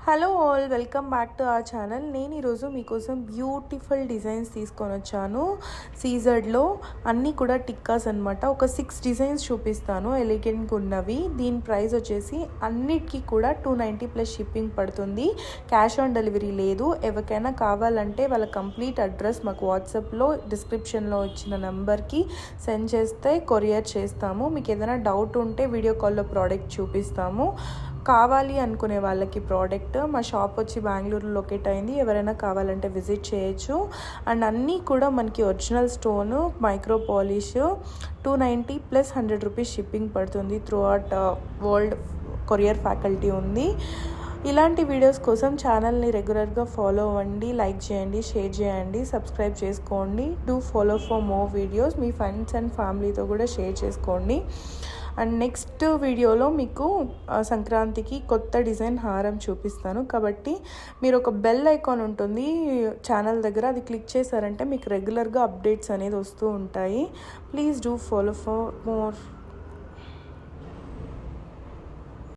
Hello all, welcome back to our channel. నేను ఈరోజు మీకోసం బ్యూటిఫుల్ డిజైన్స్ తీసుకొని వచ్చాను. సీజర్డ్లో అన్నీ కూడా టిక్కాస్ అనమాట. ఒక 6 డిజైన్స్ చూపిస్తాను, ఎలిగెంట్గా ఉన్నవి. దీని ప్రైస్ వచ్చేసి అన్నిటికీ కూడా 290 ప్లస్ షిప్పింగ్ పడుతుంది. క్యాష్ ఆన్ డెలివరీ లేదు. ఎవరికైనా కావాలంటే వాళ్ళ కంప్లీట్ అడ్రస్ మాకు వాట్సాప్లో డిస్క్రిప్షన్లో ఇచ్చిన నెంబర్కి సెండ్ చేస్తే కొరియర్ చేస్తాము. మీకు ఏదైనా డౌట్ ఉంటే వీడియో కాల్లో ప్రోడక్ట్ చూపిస్తాము. కావాలి అనుకునే వాళ్ళకి ప్రోడక్ట్ మా షాప్ వచ్చి బెంగళూరు లొకేట్ అయింది. ఎవరైనా కావాలంటే విజిట్ చేయొచ్చు. అండ్ అన్నీ కూడా మనకి original stone, micro polish, 290 plus 100 rupees shipping పడుతుంది. Throughout world courier facility ఉంది. ఇలాంటి వీడియోస్ కోసం ఛానల్ని రెగ్యులర్గా ఫాలో అవ్వండి, లైక్ చేయండి, షేర్ చేయండి, సబ్స్క్రైబ్ చేసుకోండి. Do follow for more videos. Me friends and ఫ్యామిలీతో కూడా షేర్ చేసుకోండి. అండ్ నెక్స్ట్ వీడియోలో మీకు సంక్రాంతికి కొత్త డిజైన్ హారం చూపిస్తాను. కాబట్టి మీరు ఒక బెల్ ఐకాన్ ఉంటుంది ఛానల్ దగ్గర, అది క్లిక్ చేశారంటే మీకు రెగ్యులర్గా అప్డేట్స్ అనేది వస్తూ ఉంటాయి. Please do follow for more.